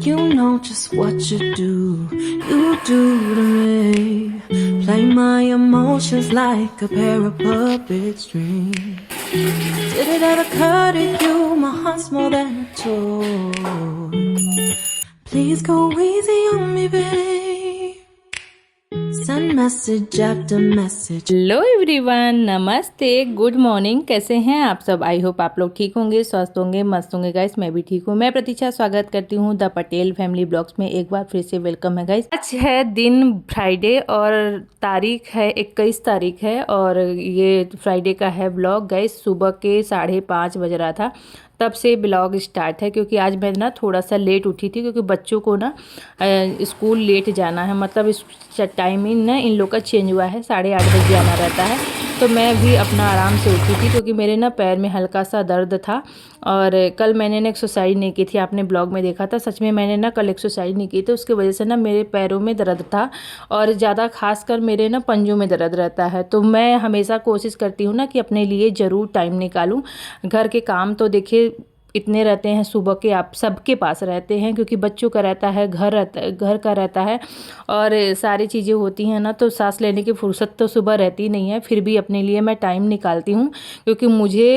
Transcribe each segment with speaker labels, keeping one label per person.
Speaker 1: You know just what you do to me. Play my emotions like a pair of puppet strings. Did it ever occur to you my heart's more than a toy? Please go easy on me, babe. Send message after message.
Speaker 2: Hello everyone, नमस्ते, good morning. कैसे हैं आप सब? I hope आप लोग ठीक होंगे, स्वस्थ होंगे, मस्त होंगे गाइस। मैं भी ठीक हूँ। मैं प्रतीक्षा स्वागत करती हूँ द पटेल फैमिली ब्लॉग्स में। एक बार फिर से वेलकम है गाइस। आज है दिन फ्राइडे और तारीख है 21 तारीख है और ये फ्राइडे का है ब्लॉग गाइस। सुबह के 5:30 बज रहा था तब से ब्लॉग स्टार्ट है, क्योंकि आज मैं ना थोड़ा सा लेट उठी थी, क्योंकि बच्चों को ना स्कूल लेट जाना है। मतलब इस टाइमिंग ना इन लोग का चेंज हुआ है, 8:30 बजे आना रहता है। तो मैं भी अपना आराम से उठी थी, क्योंकि मेरे ना पैर में हल्का सा दर्द था। और कल मैंने ना एक्सरसाइज नहीं की थी, आपने ब्लॉग में देखा था। सच में मैंने ना कल एक्सरसाइज नहीं की थी, उसकी वजह से ना मेरे पैरों में दर्द था और ज़्यादा खासकर मेरे ना पंजों में दर्द रहता है। तो मैं हमेशा कोशिश करती हूँ ना कि अपने लिए ज़रूर टाइम निकालूँ। घर के काम तो देखिए इतने रहते हैं, सुबह के आप सबके पास रहते हैं, क्योंकि बच्चों का रहता है, घर का रहता है और सारी चीज़ें होती हैं ना। तो सांस लेने की फुर्सत तो सुबह रहती नहीं है, फिर भी अपने लिए मैं टाइम निकालती हूँ, क्योंकि मुझे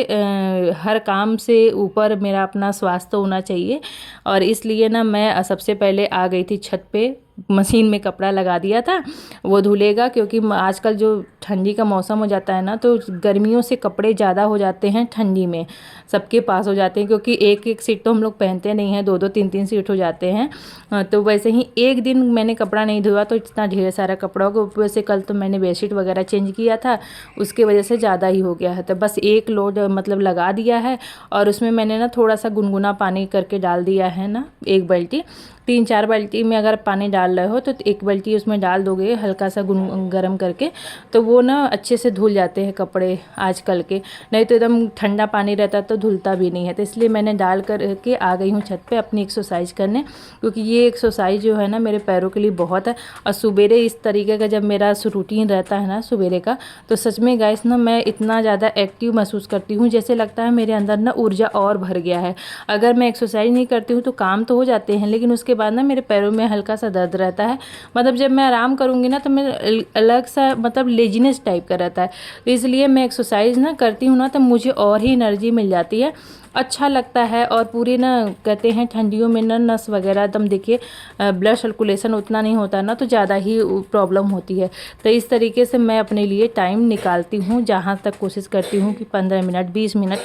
Speaker 2: हर काम से ऊपर मेरा अपना स्वास्थ्य होना चाहिए। और इसलिए ना मैं सबसे पहले आ गई थी छत पे, मशीन में कपड़ा लगा दिया था, वो धुलेगा। क्योंकि आजकल जो ठंडी का मौसम हो जाता है ना, तो गर्मियों से कपड़े ज़्यादा हो जाते हैं, ठंडी में सबके पास हो जाते हैं, क्योंकि एक एक सीट तो हम लोग पहनते नहीं हैं, दो दो तीन तीन सीट हो जाते हैं। तो वैसे ही एक दिन मैंने कपड़ा नहीं धोया तो इतना ढेर सारा कपड़ा हो गया। ऊपर से कल तो मैंने बेडशीट वगैरह चेंज किया था, उसके वजह से ज़्यादा ही हो गया है। तो बस एक लोड मतलब लगा दिया है और उसमें मैंने ना थोड़ा सा गुनगुना पानी करके डाल दिया है ना, एक बाल्टी। 3-4 बाल्टी में अगर पानी डाल रहे हो तो एक बाल्टी उसमें डाल दोगे हल्का सा गरम करके, तो वो ना अच्छे से धुल जाते हैं कपड़े आजकल के। नहीं तो एकदम ठंडा पानी रहता तो धुलता भी नहीं है। तो इसलिए मैंने डाल कर के आ गई हूँ छत पे अपनी एक्सरसाइज करने, क्योंकि ये एक्सरसाइज जो है ना मेरे पैरों के लिए बहुत है। और सवेरे इस तरीके का जब मेरा रूटीन रहता है ना सवेरे का, तो सच में गाइस ना मैं इतना ज़्यादा एक्टिव महसूस करती हूँ, जैसे लगता है मेरे अंदर ना ऊर्जा और भर गया है। अगर मैं एक्सरसाइज नहीं करती हूँ तो काम तो हो जाते हैं, लेकिन उसके बाद ना मेरे पैरों में हल्का सा दर्द रहता है। मतलब जब मैं आराम करूँगी ना तो मेरे अलग सा मतलब लेजीनेस टाइप का रहता है। तो इसलिए मैं एक्सरसाइज ना करती हूँ ना तो मुझे और ही एनर्जी मिल जाती है, अच्छा लगता है। और पूरी ना कहते हैं ठंडियों में ना नस वगैरह एकदम देखिए ब्लड सर्कुलेशन उतना नहीं होता ना, तो ज़्यादा ही प्रॉब्लम होती है। तो इस तरीके से मैं अपने लिए टाइम निकालती हूँ, जहाँ तक कोशिश करती हूँ कि 15 मिनट 20 मिनट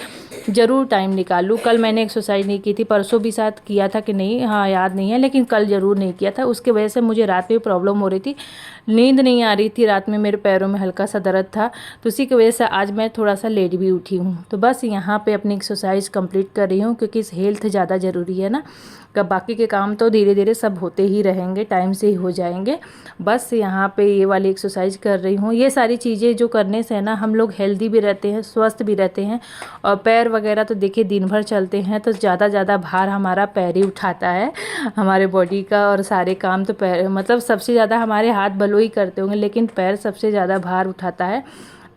Speaker 2: ज़रूर टाइम निकालूँ। कल मैंने एक्सरसाइज नहीं की थी, परसों भी साथ किया था कि नहीं, हाँ याद नहीं है, लेकिन कल ज़रूर नहीं किया था। उसके वजह से मुझे रात में प्रॉब्लम हो रही थी, नींद नहीं आ रही थी रात में, मेरे पैरों में हल्का सा दर्द था। तो उसी की वजह से आज मैं थोड़ा सा लेट भी उठी हूँ। तो बस यहाँ पे अपनी एक्सरसाइज कंप्लीट कर रही हूँ, क्योंकि इस हेल्थ ज़्यादा ज़रूरी है ना। बाकी के काम तो धीरे धीरे सब होते ही रहेंगे, टाइम से ही हो जाएंगे। बस यहाँ पे ये वाली एक्सरसाइज कर रही हूँ। ये सारी चीज़ें जो करने से ना हम लोग हेल्दी भी रहते हैं, स्वस्थ भी रहते हैं। और पैर वगैरह तो देखिए दिन भर चलते हैं तो ज़्यादा भार हमारा पैर ही उठाता है हमारे बॉडी का। और सारे काम तो पैर, मतलब सबसे ज़्यादा हमारे हाथ भलो ही करते होंगे, लेकिन पैर सबसे ज़्यादा भार उठाता है।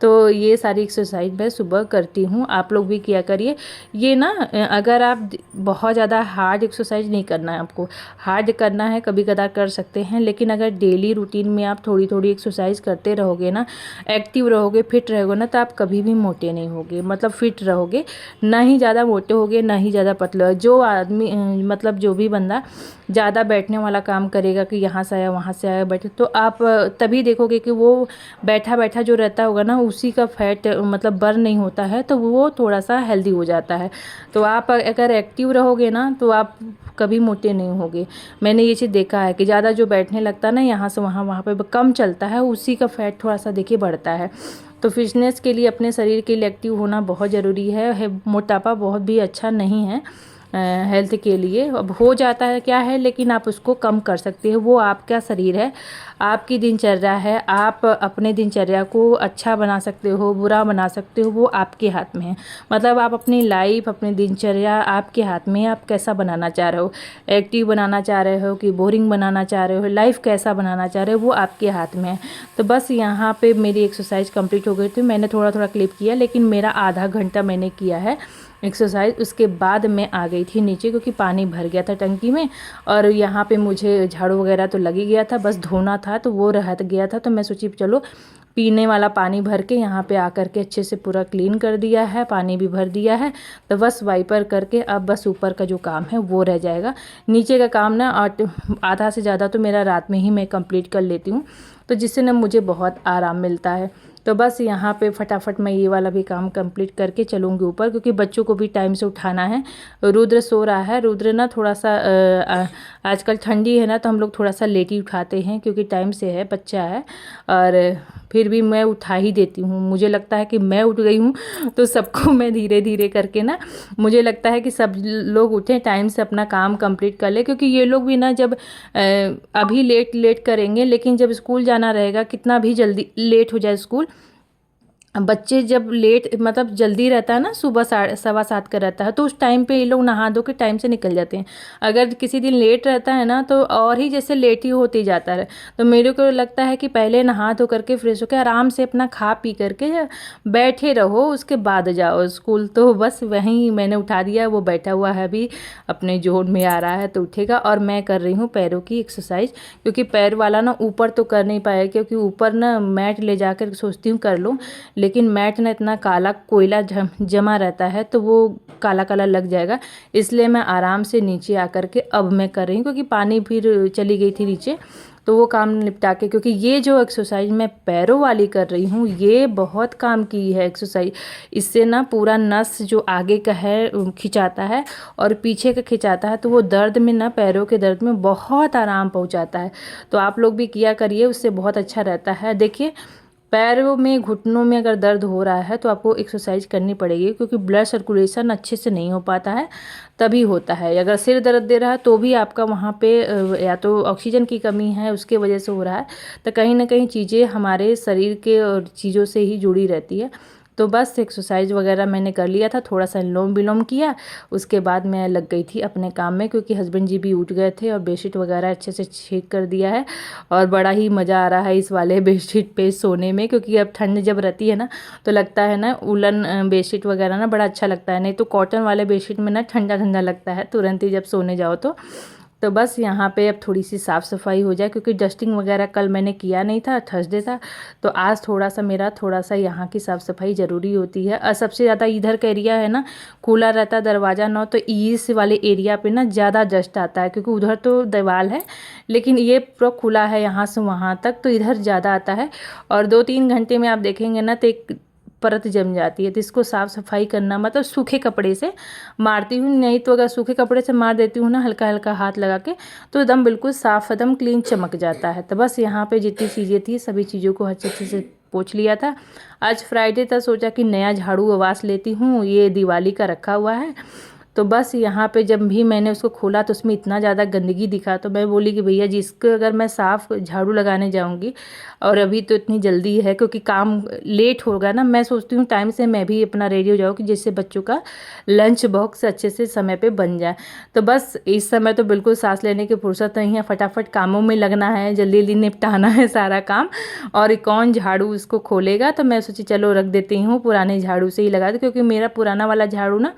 Speaker 2: तो ये सारी एक्सरसाइज मैं सुबह करती हूँ, आप लोग भी किया करिए। ये ना अगर आप बहुत ज़्यादा हार्ड एक्सरसाइज नहीं करना है, आपको हार्ड करना है कभी कदार कर सकते हैं, लेकिन अगर डेली रूटीन में आप थोड़ी थोड़ी एक्सरसाइज करते रहोगे ना, एक्टिव रहोगे, फिट रहोगे ना, तो आप कभी भी मोटे नहीं होगे। मतलब फिट रहोगे, ना ही ज़्यादा मोटे होगे ना ही ज़्यादा पतले। जो आदमी मतलब जो भी बंदा ज़्यादा बैठने वाला काम करेगा कि यहाँ से आया वहाँ से आया बैठे, तो आप तभी देखोगे कि वो बैठा बैठा जो रहता होगा ना, उसी का फैट मतलब बर्न नहीं होता है, तो वो थोड़ा सा हेल्दी हो जाता है। तो आप अगर एक्टिव रहोगे ना तो आप कभी मोटे नहीं होगे। मैंने ये चीज़ देखा है कि ज़्यादा जो बैठने लगता है ना, यहाँ से वहाँ, वहाँ पे कम चलता है, उसी का फैट थोड़ा सा देखिए बढ़ता है। तो फिटनेस के लिए, अपने शरीर के लिए एक्टिव होना बहुत ज़रूरी है। मोटापा बहुत भी अच्छा नहीं है हेल्थ के लिए। अब हो जाता है क्या है, लेकिन आप उसको कम कर सकते हो, वो आपका शरीर है, आपकी दिनचर्या है, आप अपने दिनचर्या को अच्छा बना सकते हो, बुरा बना सकते हो, वो आपके हाथ में है। मतलब आप अपनी लाइफ, अपनी दिनचर्या आपके हाथ में है, आप कैसा बनाना चाह रहे हो, एक्टिव बनाना चाह रहे हो कि बोरिंग बनाना चाह रहे हो, लाइफ कैसा बनाना चाह रहे हो, वो आपके हाथ में है। तो बस यहाँ पे मेरी एक्सरसाइज कंप्लीट हो गई थी। मैंने थोड़ा थोड़ा क्लिप किया, लेकिन मेरा आधा घंटा मैंने किया है एक्सरसाइज। उसके बाद मैं आ गई थी नीचे, क्योंकि पानी भर गया था टंकी में, और यहाँ पे मुझे झाड़ू वगैरह तो लग ही गया था, बस धोना था तो वो रह गया था। तो मैं सोची चलो पीने वाला पानी भर के यहाँ पे आकर के अच्छे से पूरा क्लीन कर दिया है, पानी भी भर दिया है। तो बस वाइपर करके अब बस ऊपर का जो काम है वो रह जाएगा। नीचे का काम ना आधा से ज़्यादा तो मेरा रात में ही मैं कंप्लीट कर लेती हूँ, तो जिससे ना मुझे बहुत आराम मिलता है। तो बस यहाँ पे फटाफट मैं ये वाला भी काम कंप्लीट करके चलूँगी ऊपर, क्योंकि बच्चों को भी टाइम से उठाना है। रुद्र सो रहा है। रुद्र ना थोड़ा सा आजकल ठंडी है ना, तो हम लोग थोड़ा सा लेट ही उठाते हैं, क्योंकि टाइम से है, बच्चा है। और फिर भी मैं उठा ही देती हूँ। मुझे लगता है कि मैं उठ गई हूँ तो सबको मैं धीरे धीरे करके ना, मुझे लगता है कि सब लोग उठें, टाइम से अपना काम कंप्लीट कर ले, क्योंकि ये लोग भी ना जब अभी लेट लेट करेंगे, लेकिन जब स्कूल जाना रहेगा, कितना भी जल्दी लेट हो जाए स्कूल, बच्चे जब लेट मतलब जल्दी रहता है ना, सुबह 7:15 का रहता है, तो उस टाइम पे ये लोग नहा धो के टाइम से निकल जाते हैं। अगर किसी दिन लेट रहता है ना, तो और ही जैसे लेट ही होते जाता है। तो मेरे को लगता है कि पहले नहा धो करके फ्रेश होकर आराम से अपना खा पी करके बैठे रहो, उसके बाद जाओ स्कूल। तो बस वहीं मैंने उठा दिया, वो बैठा हुआ है अभी अपने जोन में आ रहा है तो उठेगा। और मैं कर रही हूँ पैरों की एक्सरसाइज, क्योंकि पैर वाला ना ऊपर तो कर नहीं पाएगा, क्योंकि ऊपर ना मैट ले जाकर सोचती हूँ कर लूँ, लेकिन मैट ना इतना काला कोयला जमा रहता है, तो वो काला काला लग जाएगा। इसलिए मैं आराम से नीचे आकर के अब मैं कर रही हूँ, क्योंकि पानी फिर चली गई थी नीचे, तो वो काम निपटा के, क्योंकि ये जो एक्सरसाइज मैं पैरों वाली कर रही हूँ, ये बहुत काम की है एक्सरसाइज। इससे ना पूरा नस जो आगे का है खिंचाता है और पीछे का खिंचाता है, तो वो दर्द में ना, पैरों के दर्द में बहुत आराम पहुँचाता है। तो आप लोग भी किया करिए, उससे बहुत अच्छा रहता है। देखिए, पैरों में, घुटनों में अगर दर्द हो रहा है तो आपको एक्सरसाइज करनी पड़ेगी, क्योंकि ब्लड सर्कुलेशन अच्छे से नहीं हो पाता है, तभी होता है। अगर सिर दर्द दे रहा है तो भी आपका वहाँ पे या तो ऑक्सीजन की कमी है, उसके वजह से हो रहा है। तो कहीं ना कहीं चीज़ें हमारे शरीर के और चीज़ों से ही जुड़ी रहती है। तो बस एक्सरसाइज वगैरह मैंने कर लिया था, थोड़ा सा अनुलोम विलोम किया, उसके बाद मैं लग गई थी अपने काम में, क्योंकि हस्बैंड जी भी उठ गए थे और बेडशीट वगैरह अच्छे से छेक कर दिया है। और बड़ा ही मज़ा आ रहा है इस वाले बेडशीट पे सोने में, क्योंकि अब ठंड जब रहती है ना, तो लगता है ना उलन बेडशीट वगैरह ना बड़ा अच्छा लगता है। नहीं तो कॉटन वाले बेडशीट में ना ठंडा ठंडा लगता है तुरंत ही जब सोने जाओ तो बस यहाँ पे अब थोड़ी सी साफ़ सफाई हो जाए, क्योंकि डस्टिंग वगैरह कल मैंने किया नहीं था, थर्सडे था, तो आज थोड़ा सा यहाँ की साफ़ सफाई ज़रूरी होती है। और सबसे ज़्यादा इधर का एरिया है ना, खुला रहता है दरवाज़ा ना, तो इस वाले एरिया पे ना ज़्यादा डस्ट आता है, क्योंकि उधर तो दीवार है, लेकिन ये पूरा खुला है यहाँ से वहाँ तक, तो इधर ज़्यादा आता है। और 2-3 घंटे में आप देखेंगे ना, तो एक परत जम जाती है। तो इसको साफ़ सफाई करना, मतलब सूखे कपड़े से मारती हूँ, नहीं तो अगर सूखे कपड़े से मार देती हूँ ना, हल्का हल्का हाथ लगा के, तो एकदम बिल्कुल साफ़, एकदम क्लीन चमक जाता है। तो बस यहाँ पे जितनी चीज़ें थी सभी चीज़ों को अच्छे से पोंछ लिया था। आज फ्राइडे था, सोचा कि नया झाड़ू आवाज़ लेती हूँ, ये दिवाली का रखा हुआ है। तो बस यहाँ पे जब भी मैंने उसको खोला तो उसमें इतना ज़्यादा गंदगी दिखा, तो मैं बोली कि भैया जी, इसको अगर मैं साफ़ झाड़ू लगाने जाऊँगी और अभी तो इतनी जल्दी है, क्योंकि काम लेट होगा ना, मैं सोचती हूँ टाइम से मैं भी अपना रेडी हो जाऊँ, कि जिससे बच्चों का लंच बॉक्स अच्छे से समय पे बन जाए। तो बस इस समय तो बिल्कुल सांस लेने की फुर्सत नहीं है, फटाफट कामों में लगना है, जल्दी जल्दी निपटाना है सारा काम। और कौन झाड़ू उसको खोलेगा, तो मैं सोची चलो रख देती हूँ, पुराने झाड़ू से ही लगा दो, क्योंकि मेरा पुराना वाला झाड़ू ना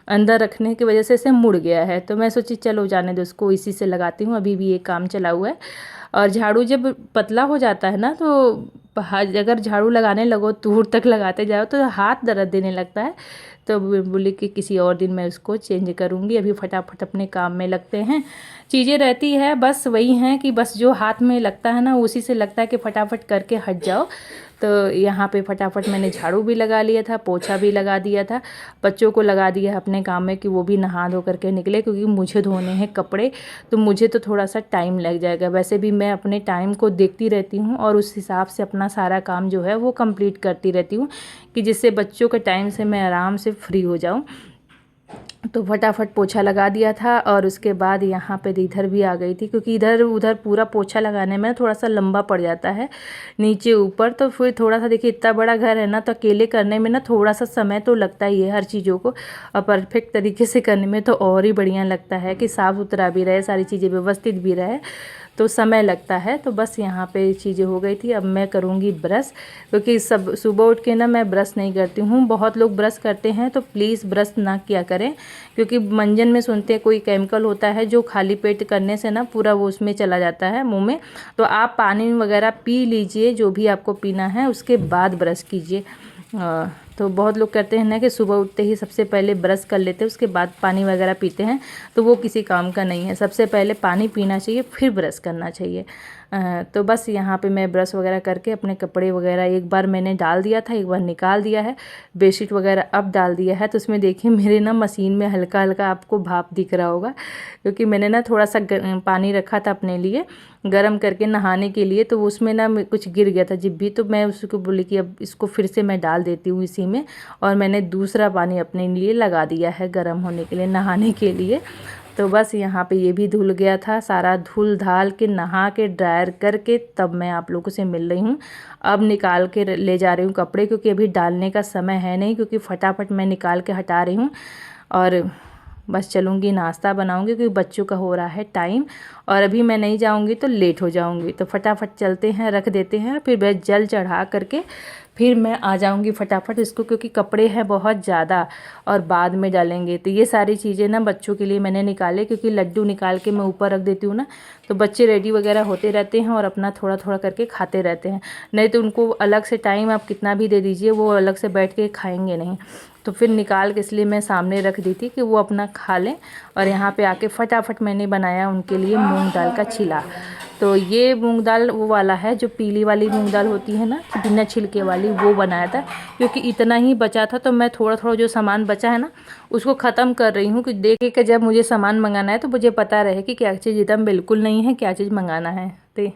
Speaker 2: अंदर रखने की वजह से इसे मुड़ गया है। तो मैं सोची चलो जाने दो, उसको इसी से लगाती हूँ, अभी भी ये काम चला हुआ है। और झाड़ू जब पतला हो जाता है ना, तो अगर झाड़ू लगाने लगो, दूर तक लगाते जाओ, तो हाथ दर्द देने लगता है। तो बोली कि किसी और दिन मैं उसको चेंज करूँगी, अभी फटाफट अपने काम में लगते हैं। चीज़ें रहती है, बस वही हैं कि बस जो हाथ में लगता है ना, उसी से लगता है कि फटाफट करके हट जाओ। तो यहाँ पे फटाफट मैंने झाड़ू भी लगा लिया था, पोछा भी लगा दिया था, बच्चों को लगा दिया अपने काम में कि वो भी नहा धो करके निकले, क्योंकि मुझे धोने हैं कपड़े, तो मुझे तो थोड़ा सा टाइम लग जाएगा। वैसे भी मैं अपने टाइम को देखती रहती हूँ और उस हिसाब से अपना सारा काम जो है वो कंप्लीट करती रहती हूँ, कि जिससे बच्चों के टाइम से मैं आराम से फ्री हो जाऊँ। तो फटाफट पोछा लगा दिया था। और उसके बाद यहाँ पे इधर भी आ गई थी, क्योंकि इधर उधर पूरा पोछा लगाने में थोड़ा सा लंबा पड़ जाता है नीचे ऊपर। तो फिर थोड़ा सा देखिए, इतना बड़ा घर है ना, तो अकेले करने में ना थोड़ा सा समय तो लगता ही है हर चीज़ों को, और परफेक्ट तरीके से करने में तो और ही बढ़िया लगता है कि साफ़ सुथरा भी रहे, सारी चीज़ें व्यवस्थित भी रहे, तो समय लगता है। तो बस यहाँ पे चीज़ें हो गई थी। अब मैं करूँगी ब्रश, क्योंकि सब सुबह उठ के ना मैं ब्रश नहीं करती हूँ। बहुत लोग ब्रश करते हैं, तो प्लीज़ ब्रश ना किया करें, क्योंकि मंजन में सुनते हैं कोई केमिकल होता है जो खाली पेट करने से ना पूरा वो उसमें चला जाता है मुंह में। तो आप पानी वगैरह पी लीजिए, जो भी आपको पीना है, उसके बाद ब्रश कीजिए। तो बहुत लोग करते हैं ना कि सुबह उठते ही सबसे पहले ब्रश कर लेते हैं, उसके बाद पानी वगैरह पीते हैं, तो वो किसी काम का नहीं है। सबसे पहले पानी पीना चाहिए, फिर ब्रश करना चाहिए। तो बस यहाँ पे मैं ब्रश वगैरह करके अपने कपड़े वगैरह एक बार मैंने डाल दिया था, एक बार निकाल दिया है, बेडशीट वगैरह अब डाल दिया है। तो उसमें देखिए मेरे ना मशीन में हल्का हल्का आपको भाप दिख रहा होगा, क्योंकि मैंने ना थोड़ा सा पानी रखा था अपने लिए गरम करके नहाने के लिए, तो उसमें ना कुछ गिर गया था जिब्भी। तो मैं उसको बोली कि अब इसको फिर से मैं डाल देती हूँ इसी में, और मैंने दूसरा पानी अपने लिए लगा दिया है गर्म होने के लिए, नहाने के लिए। तो बस यहाँ पे ये भी धुल गया था, सारा धुल धाल के नहा के ड्रायर करके तब मैं आप लोगों से मिल रही हूँ। अब निकाल के ले जा रही हूँ कपड़े, क्योंकि अभी डालने का समय है नहीं, क्योंकि फटाफट मैं निकाल के हटा रही हूँ। और बस चलूँगी, नाश्ता बनाऊँगी, क्योंकि बच्चों का हो रहा है टाइम, और अभी मैं नहीं जाऊँगी तो लेट हो जाऊँगी। तो फटाफट चलते हैं, रख देते हैं, फिर मैं जल चढ़ा करके फिर मैं आ जाऊँगी फटाफट इसको, क्योंकि कपड़े हैं बहुत ज़्यादा और बाद में डालेंगे। तो ये सारी चीज़ें ना बच्चों के लिए मैंने निकाले, क्योंकि लड्डू निकाल के मैं ऊपर रख देती हूँ ना, तो बच्चे रेडी वगैरह होते रहते हैं और अपना थोड़ा थोड़ा करके खाते रहते हैं। नहीं तो उनको अलग से टाइम आप कितना भी दे दीजिए, वो अलग से बैठ के खाएंगे नहीं। तो फिर निकाल के इसलिए मैं सामने रख दी थी कि वो अपना खा लें। और यहाँ पे आके फटाफट मैंने बनाया उनके लिए मूंग दाल का चिला। तो ये मूंग दाल वो वाला है जो पीली वाली मूंग दाल होती है ना, बिना छिलके वाली, वो बनाया था। क्योंकि इतना ही बचा था, तो मैं थोड़ा थोड़ा जो सामान बचा है ना उसको ख़त्म कर रही हूँ, कि देख के जब मुझे सामान मंगाना है तो मुझे पता रहे कि क्या चीज़ एकदम बिल्कुल नहीं है, क्या चीज़ मंगाना है। तो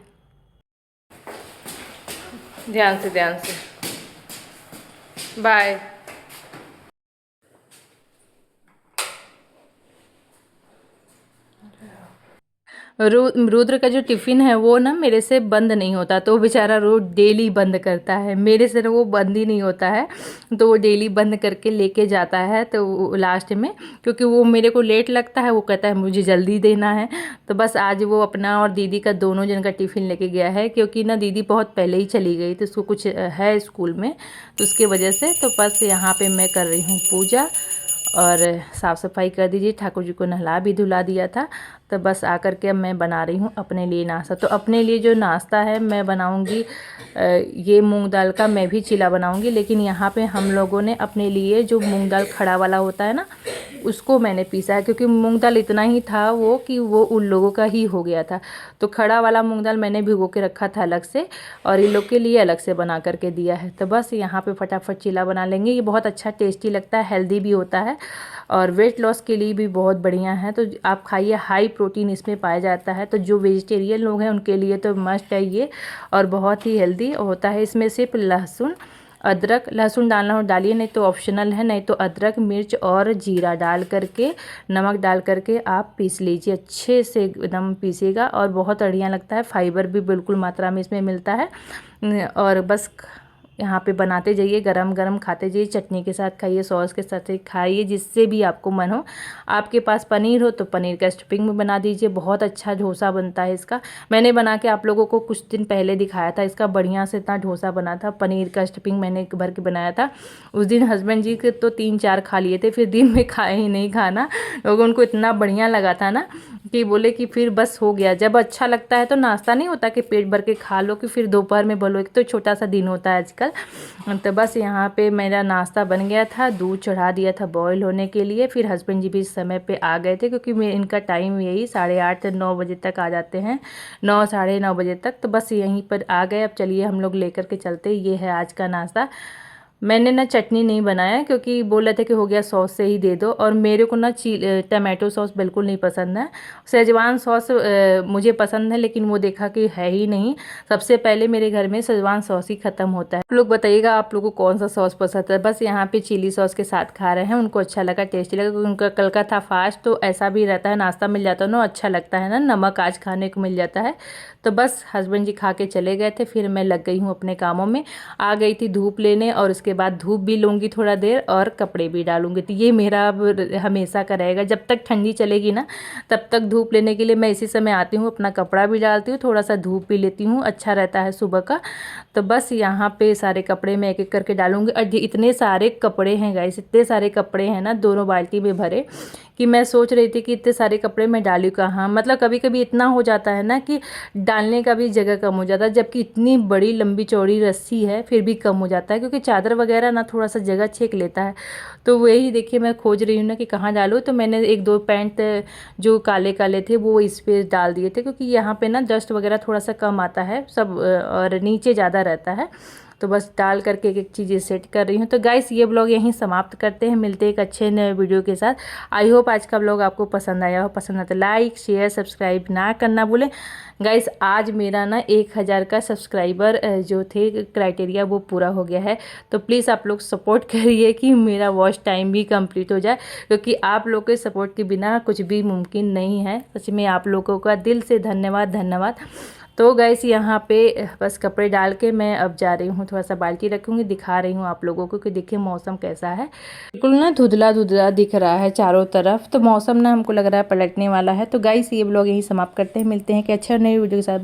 Speaker 2: ध्यान से बाय। रुद्र का जो टिफ़िन है वो ना मेरे से बंद नहीं होता, तो बेचारा रोज़ डेली बंद करता है, मेरे से वो बंद ही नहीं होता है। तो वो डेली बंद करके लेके जाता है, तो लास्ट में क्योंकि वो मेरे को लेट लगता है, वो कहता है मुझे जल्दी देना है। तो बस आज वो अपना और दीदी का दोनों जन का टिफ़िन लेके गया है, क्योंकि ना दीदी बहुत पहले ही चली गई, तो उसको कुछ है स्कूल में, तो उसके वजह से। तो बस यहाँ पर मैं कर रही हूँ पूजा और साफ़ सफाई कर दीजिए, ठाकुर जी को नहला भी धुला दिया था। तो बस आकर के अब मैं बना रही हूँ अपने लिए नाश्ता। तो अपने लिए जो नाश्ता है मैं बनाऊँगी ये मूंग दाल का मैं भी चिला बनाऊँगी, लेकिन यहाँ पे हम लोगों ने अपने लिए जो मूंग दाल खड़ा वाला होता है ना, उसको मैंने पीसा है, क्योंकि मूंग दाल इतना ही था वो कि वो उन लोगों का ही हो गया था। तो खड़ा वाला मूंग दाल मैंने भिगो के रखा था अलग से, और इन लोग के लिए अलग से बना करके दिया है। तो बस यहाँ पे फटाफट चिला बना लेंगे। ये बहुत अच्छा टेस्टी लगता है, हेल्दी भी होता है और वेट लॉस के लिए भी बहुत बढ़िया है। तो आप खाइए, हाई प्रोटीन इसमें पाया जाता है। तो जो वेजिटेरियन लोग हैं उनके लिए तो मस्ट है ये, और बहुत ही हेल्दी होता है। इसमें सिर्फ लहसुन, अदरक, लहसुन डालना हो डालिए, नहीं तो ऑप्शनल है, नहीं तो अदरक, मिर्च और जीरा डाल करके, नमक डाल करके आप पीस लीजिए, अच्छे से एकदम पीसिएगा, और बहुत बढ़िया लगता है। फाइबर भी बिल्कुल मात्रा में इसमें मिलता है। और बस यहाँ पे बनाते जाइए, गरम गरम खाते जाइए, चटनी के साथ खाइए, सॉस के साथ खाइए, जिससे भी आपको मन हो। आपके पास पनीर हो तो पनीर का स्टफिंग में बना दीजिए, बहुत अच्छा डोसा बनता है इसका। मैंने बना के आप लोगों को कुछ दिन पहले दिखाया था, इसका बढ़िया से इतना डोसा बना था। पनीर का स्टफिंग मैंने भर के बनाया था। उस दिन हस्बैंड जी के तो 3-4 खा लिए थे, फिर दिन में खाए ही नहीं खाना, क्योंकि उनको इतना बढ़िया लगा था ना कि बोले कि फिर बस हो गया। जब अच्छा लगता है तो नाश्ता नहीं होता कि पेट भर के खा लो, कि फिर दोपहर में बोलो, एक तो छोटा सा दिन होता है आजकल। तो बस यहाँ पे मेरा नाश्ता बन गया था, दूध चढ़ा दिया था बॉईल होने के लिए। फिर हस्बैंड जी भी इस समय पे आ गए थे, क्योंकि इनका टाइम यही 8:30 से 9 बजे तक आ जाते हैं, 9 साढ़े 9 बजे तक। तो बस यहीं पर आ गए। अब चलिए हम लोग लेकर के चलते, ये है आज का नाश्ता। मैंने ना चटनी नहीं बनाया क्योंकि बोल रहे थे कि हो गया सॉस से ही दे दो, और मेरे को ना टमाटो सॉस बिल्कुल नहीं पसंद है। शेजवान सॉस मुझे पसंद है, लेकिन वो देखा कि है ही नहीं। सबसे पहले मेरे घर में शेजवान सॉस ही ख़त्म होता है। आप लोग बताइएगा आप लोगों को कौन सा सॉस पसंद है। बस यहाँ पे चिली सॉस के साथ खा रहे हैं, उनको अच्छा लगा, टेस्टी लगा, क्योंकि उनका कल का था फास्ट, तो ऐसा भी रहता है, नाश्ता मिल जाता है ना, अच्छा लगता है ना, नमक आज खाने को मिल जाता है। तो बस हस्बैंड जी खा के चले गए थे, फिर मैं लग गई हूँ अपने कामों में। आ गई थी धूप लेने, और उसके बाद धूप भी लूँगी थोड़ा देर और कपड़े भी डालूँगी। तो ये मेरा अब हमेशा का रहेगा, जब तक ठंडी चलेगी ना तब तक धूप लेने के लिए मैं इसी समय आती हूँ, अपना कपड़ा भी डालती हूँ, थोड़ा सा धूप भी लेती हूँ, अच्छा रहता है सुबह का। तो बस यहाँ पे सारे कपड़े मैं एक एक करके डालूँगी। और इतने सारे कपड़े हैं गाइस, इतने सारे कपड़े हैं ना, दोनों बाल्टी में भरे, कि मैं सोच रही थी कि इतने सारे कपड़े मैं डालूँ कहाँ। मतलब कभी कभी इतना हो जाता है ना कि डालने का भी जगह कम हो जाता है, जबकि इतनी बड़ी लंबी चौड़ी रस्सी है फिर भी कम हो जाता है, क्योंकि चादर वगैरह ना थोड़ा सा जगह छेक लेता है। तो वही देखिए मैं खोज रही हूँ ना कि कहाँ डालूँ। तो मैंने एक दो पैंट जो काले काले थे वो इस पे डाल दिए थे, क्योंकि यहाँ पे ना डस्ट वगैरह थोड़ा सा कम आता है सब, और नीचे ज़्यादा रहता है। तो बस डाल करके एक एक चीज़ें सेट कर रही हूँ। तो गाइस ये ब्लॉग यहीं समाप्त करते हैं, मिलते हैं एक अच्छे नए वीडियो के साथ। आई होप आज का ब्लॉग आपको पसंद आया हो, पसंद आया तो लाइक शेयर सब्सक्राइब ना करना भूलें। गाइस आज मेरा ना 1000 का सब्सक्राइबर जो थे क्राइटेरिया वो पूरा हो गया है। तो प्लीज़ आप लोग सपोर्ट करिए कि मेरा वॉच टाइम भी कंप्लीट हो जाए, क्योंकि आप लोग के सपोर्ट के बिना कुछ भी मुमकिन नहीं है। सच में आप लोगों का दिल से धन्यवाद धन्यवाद। तो गाइस यहाँ पे बस कपड़े डाल के मैं अब जा रही हूँ, थोड़ा सा बाल्टी रखूँगी, दिखा रही हूँ आप लोगों को कि देखिए मौसम कैसा है। बिल्कुल ना धुंधला धुंधला दिख रहा है चारों तरफ, तो मौसम ना हमको लग रहा है पलटने वाला है। तो गाइस ये ब्लॉग यही समाप्त करते हैं, मिलते हैं कि अच्छा नए वीडियो के साथ।